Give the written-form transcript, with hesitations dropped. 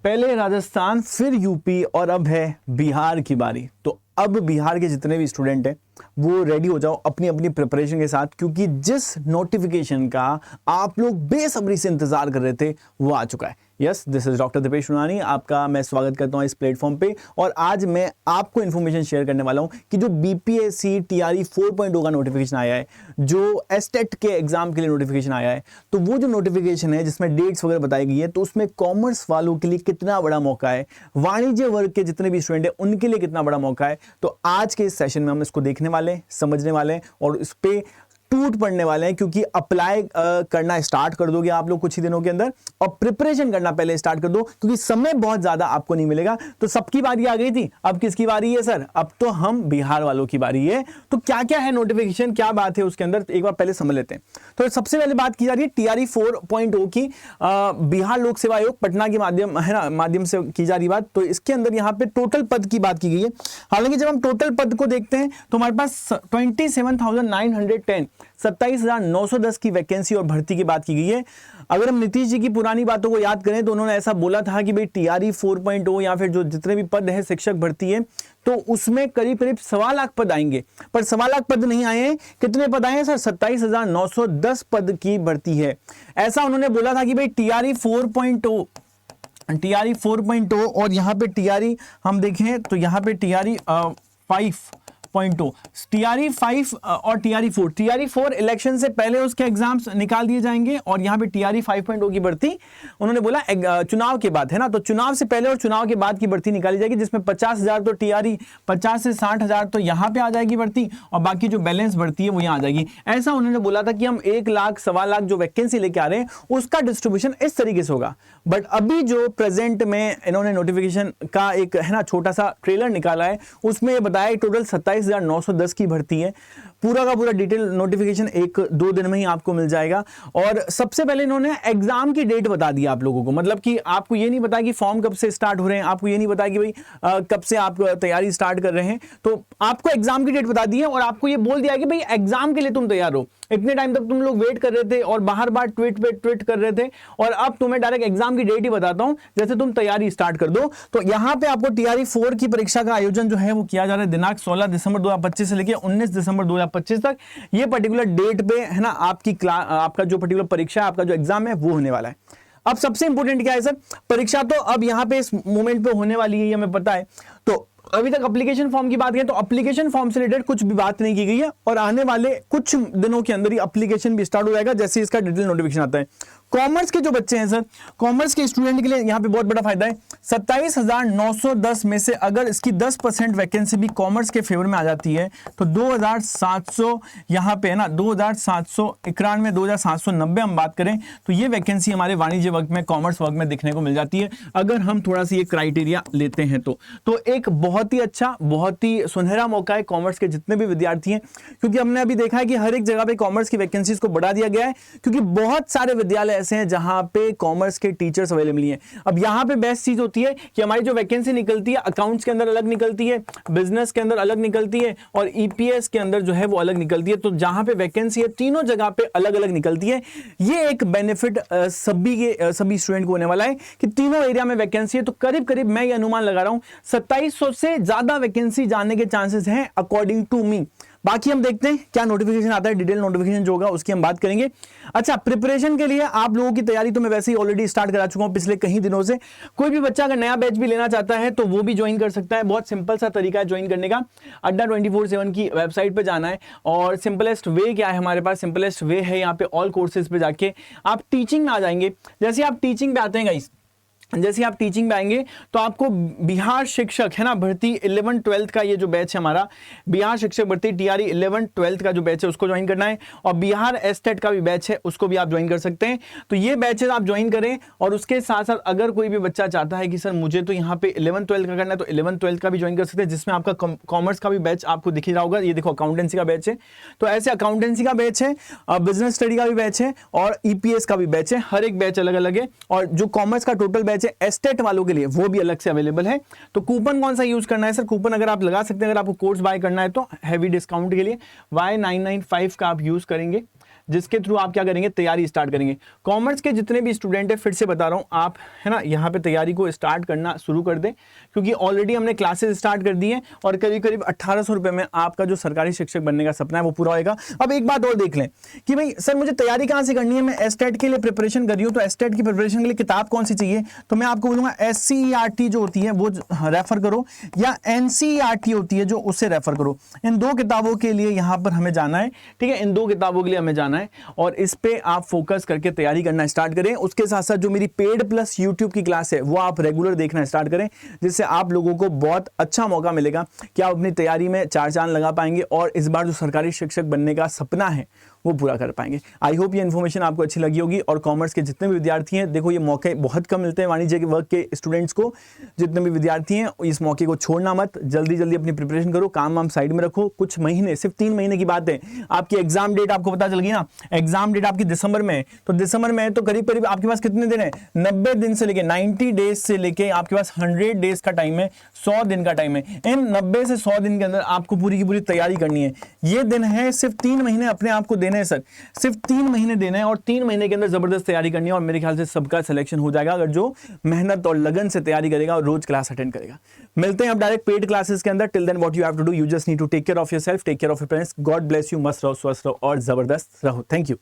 पहले राजस्थान, फिर यूपी और अब है बिहार की बारी। तो अब बिहार के जितने भी स्टूडेंट हैं वो रेडी हो जाओ अपनी अपनी प्रिपरेशन के साथ, क्योंकि जिस नोटिफिकेशन का आप लोग बेसब्री से इंतजार कर रहे थे वो आ चुका है। Yes, this is doctor Dipesh Sunani, आपका मैं स्वागत करता हूं इस प्लेटफॉर्म पे। और आज मैं आपको इन्फॉर्मेशन शेयर करने वाला हूं कि जो बीपीएससी टीआरई 4.0 का नोटिफिकेशन आया है, जो एस्टेट के एग्जाम के लिए नोटिफिकेशन आया है, तो वो जो नोटिफिकेशन है जिसमें डेट्स वगैरह बताई गई है, तो उसमें कॉमर्स वालों के लिए कितना बड़ा मौका है, वाणिज्य वर्ग के जितने भी स्टूडेंट है उनके लिए कितना बड़ा मौका है। तो आज के इस सेशन में हम इसको देखने वाले हैं, समझने वाले हैं और इस पे टूट पड़ने वाले हैं, क्योंकि अप्लाई करना स्टार्ट कर दोगे आप लोग कुछ ही दिनों के अंदर, और प्रिपरेशन करना पहले स्टार्ट कर दो, क्योंकि समय बहुत ज्यादा आपको नहीं मिलेगा। तो सबकी बारी आ गई थी, अब किसकी बारी है सर? अब तो हम बिहार वालों की बारी है। तो क्या क्या है नोटिफिकेशन, क्या बात है उसके अंदर, एक बार पहले समझ लेते हैं। तो सबसे पहले बात की जा रही है टीआरई 4.0 की, बिहार लोक सेवा आयोग पटना के माध्यम है ना, माध्यम से की जा रही बात। तो इसके अंदर यहाँ पे टोटल पद की बात की गई है। हालांकि जब हम टोटल पद को देखते हैं तो हमारे पास 27,910 27,910 की वैकेंसी और भर्ती की बात की गई है। अगर हम नीतीश जी की पुरानी बातों को याद करें तो उन्होंने ऐसा बोला था कि भाई टीआरई 4.0 या फिर जो जितने भी पद है शिक्षक भर्ती है, तो उसमें करीब करीब 1.25 लाख पद आएंगे। पर 1.25 लाख पद नहीं आए हैं। कितने पद आए हैं सर? 27,910 पद की भर्ती है। ऐसा उन्होंने बोला था कि भाई टीआरई 4.0 और यहाँ पे टीआरई हम देखें तो यहाँ पे टीआरई 5.0, टीआरई 5 और टीआरई 4, टीआरई 4 इलेक्शन से पहले उसके एग्जाम्स निकाल दिए जाएंगे, और यहाँ पे टीआरई 5.0 की भर्ती उन्होंने बोला चुनाव के बाद है ना, तो चुनाव से पहले और चुनाव के बाद की भर्ती निकाली जाएगी, जिसमें 50,000 तो टीआरई, 50 से 60,000 तो यहाँ पे आ जाएगी भर्ती, और बाकी जो बैलेंस भर्ती है वो यहाँ आ जाएगी। ऐसा उन्होंने बोला था कि हम 1 लाख 1.25 लाख जो वैकेंसी लेके आ रहे हैं उसका डिस्ट्रीब्यूशन इस तरीके से होगा। बट अभी जो प्रेजेंट में इन्होंने नोटिफिकेशन का एक है ना छोटा सा ट्रेलर निकाला है, उसमें बताया टोटल 27,910 की भर्ती है। पूरा का पूरा डिटेल नोटिफिकेशन 1-2 दिन में ही आपको मिल जाएगा। और सबसे पहले इन्होंने एग्जाम की डेट बता दी आप लोगों को, मतलब कि आपको ये नहीं बताया कि फॉर्म कब से स्टार्ट हो रहे हैं, आपको ये नहीं बताया कि भाई कब से आप तैयारी स्टार्ट कर रहे हैं, तो आपको एग्जाम की डेट बता दी है और आपको ये बोल दिया कि भाई एग्जाम के लिए तुम तैयार हो। इतने टाइम तक तुम लोग वेट कर रहे थे और बार बार ट्वीट पे ट्वीट कर रहे थे, और अब तुम्हें डायरेक्ट एग्जाम की डेट ही बताता हूं, जैसे तुम तैयारी स्टार्ट कर दो। तो यहां पे आपको टीआरई 4 की परीक्षा का आयोजन जो है वो किया जा रहा है दिनांक 16 दिसंबर 2025 से लेकर 19 दिसंबर 2025 तक। ये पर्टिकुलर डेट पे है ना आपका जो पर्टिकुलर परीक्षा है, आपका जो एग्जाम है वो होने वाला है। अब सबसे इंपॉर्टेंट क्या है सर? परीक्षा तो अब यहां पे इस मोमेंट पे होने वाली है, ये हमें पता है। तो अभी तक एप्लीकेशन फॉर्म की बात करें तो एप्लीकेशन फॉर्म से रिलेटेड कुछ भी बात नहीं की गई है, और आने वाले कुछ दिनों के अंदर ही एप्लीकेशन भी स्टार्ट हो जाएगा जैसे इसका डिटेल नोटिफिकेशन आता है। कॉमर्स के जो बच्चे हैं सर, कॉमर्स के स्टूडेंट के लिए यहाँ पे बहुत बड़ा फायदा है। 27,910 में से अगर इसकी 10% वैकेंसी भी कॉमर्स के फेवर में आ जाती है तो 2,700 यहाँ पे है ना, 2,791 2,790 हम बात करें तो ये वैकेंसी हमारे वाणिज्य वर्ग में, कॉमर्स वर्ग में दिखने को मिल जाती है, अगर हम थोड़ा सा ये क्राइटेरिया लेते हैं तो एक बहुत ही अच्छा, बहुत ही सुनहरा मौका है कॉमर्स के जितने भी विद्यार्थी हैं, क्योंकि हमने अभी देखा है कि हर एक जगह पे कॉमर्स की वैकेंसीज को बढ़ा दिया गया है, क्योंकि बहुत सारे विद्यालय ऐसे हैं जहां पे कॉमर्स के टीचर्स अवेलेबल नहीं है। अब यहां पे बेस्ट चीज होती है कि हमारी जो वैकेंसी निकलती है अकाउंट्स के अंदर अलग निकलती है, बिजनेस के अंदर अलग निकलती है, और ईपीएस के अंदर जो है वो अलग निकलती है। तो जहां पे वैकेंसी है तीनों जगह पे अलग अलग निकलती है। ये एक बेनिफिट सभी स्टूडेंट को होने वाला है कि तीनों एरिया में वैकेंसी है। तो करीब करीब मैं ये अनुमान लगा रहा हूं 2700 से ज्यादा वैकेंसी जाने के चांसेस हैं अकॉर्डिंग टू मी। बाकी हम देखते हैं क्या नोटिफिकेशन आता है, डिटेल नोटिफिकेशन जो होगा उसकी हम बात करेंगे। अच्छा, प्रिपरेशन के लिए आप लोगों की तैयारी तो मैं वैसे ही ऑलरेडी स्टार्ट करा चुका हूं पिछले कई दिनों से। कोई भी बच्चा अगर नया बैच भी लेना चाहता है तो वो भी ज्वाइन कर सकता है। बहुत सिंपल सा तरीका है ज्वाइन करने का। अड्डा 24/7 की वेबसाइट पे जाना है, और सिंपलेस्ट वे क्या है हमारे पास? सिंपलेस्ट वे है यहाँ पे ऑल कोर्सेज पे जाके आप टीचिंग में आ जाएंगे। जैसे आप टीचिंग पे आते हैं गाइस, जैसे आप टीचिंग में आएंगे तो आपको बिहार शिक्षक है ना भर्ती 11-12 का ये जो बैच है हमारा, बिहार शिक्षक भर्ती टीआरई 11-12 का जो बैच है उसको ज्वाइन करना है, और बिहार एस्टेट का भी बैच है उसको भी आप ज्वाइन कर सकते हैं। तो ये बैचेस आप ज्वाइन करें, और उसके साथ साथ अगर कोई भी बच्चा चाहता है कि सर मुझे तो यहाँ पे 11-12 का करना है तो 11-12 का भी ज्वाइन कर सकते हैं, जिसमें आपका कॉमर्स का भी बैच आपको दिख ही रहा होगा। ये देखो अकाउंटेंसी का बैच है, तो ऐसे अकाउंटेंसी का बैच है, बिजनेस स्टडी का भी बैच है, और ईपीएस का भी बैच है। हर एक बैच अलग अलग है, और जो कॉमर्स का टोटल बैच है एस्टेट वालों के लिए वो भी अलग से अवेलेबल है। तो कूपन कौन सा यूज करना है सर? कूपन अगर आप लगा सकते हैं, अगर आपको कोर्स बाय करना है तो हैवी डिस्काउंट के लिए Y995 का आप यूज करेंगे। जिसके थ्रू आप क्या करेंगे, तैयारी स्टार्ट करेंगे। कॉमर्स के जितने भी स्टूडेंट है, फिर से बता रहा हूँ, आप है ना यहाँ पे तैयारी को स्टार्ट करना शुरू कर दें, क्योंकि ऑलरेडी हमने क्लासेस स्टार्ट कर दी है और करीब करीब 1800 रुपए में आपका जो सरकारी शिक्षक बनने का सपना है वो पूरा होगा। अब एक बात और देख लें कि भाई सर मुझे तैयारी कहाँ से करनी है, मैं एसटेट के लिए प्रिपरेशन कर रही हूँ, तो एसटेट की प्रिपरेशन के लिए किताब कौन सी चाहिए, तो मैं आपको बोलूंगा SCERT जो होती है वो रेफर करो, या NCERT होती है जो उससे रेफर करो। इन दो किताबों के लिए यहाँ पर हमें जाना है, ठीक है, इन दो किताबों के लिए हमें जाना है और इस पे आप फोकस करके तैयारी करना स्टार्ट करें। उसके साथ साथ जो मेरी पेड प्लस यूट्यूब की क्लास है वो आप रेगुलर देखना स्टार्ट करें, जिससे आप लोगों को बहुत अच्छा मौका मिलेगा कि आप अपनी तैयारी में चार चांद लगा पाएंगे और इस बार जो सरकारी शिक्षक बनने का सपना है वो पूरा कर पाएंगे। आई होप ये इन्फॉर्मेशन आपको अच्छी लगी होगी। और कॉमर्स के जितने भी विद्यार्थी हैं, देखो ये मौके बहुत कम मिलते हैं वाणिज्य के वर्ग के स्टूडेंट्स को। जितने भी विद्यार्थी हैं इस मौके को छोड़ना मत, जल्दी जल्दी अपनी प्रिपरेशन करो, काम वाम साइड में रखो। कुछ महीने, सिर्फ 3 महीने की बात है, आपकी एग्जाम डेट आपको पता चल गई ना, एग्जाम डेट आपकी दिसंबर में है, तो दिसंबर में है तो करीब करीब आपके पास कितने दिन है, 90 दिन से लेके 90 डेज से लेके आपके पास 100 डेज का टाइम है, 100 दिन का टाइम है। इन 90 से 100 दिन के अंदर आपको पूरी की पूरी तैयारी करनी है। ये दिन है सिर्फ 3 महीने अपने आप को देने हैं सर, सिर्फ 3 महीने देने हैं और 3 महीने के अंदर जबरदस्त तैयारी करनी है और मेरे ख्याल से सबका सिलेक्शन हो जाएगा अगर जो मेहनत और लगन से तैयारी करेगा और रोज क्लास अटेंड करेगा। मिलते हैं अब डायरेक्ट पेड क्लासेस के अंदर। Till then what you have to do, you just need to take care of yourself, take care of your parents, God bless you, मस्त रहो, स्वस्थ रहो और जबरदस्त रहो। Thank you.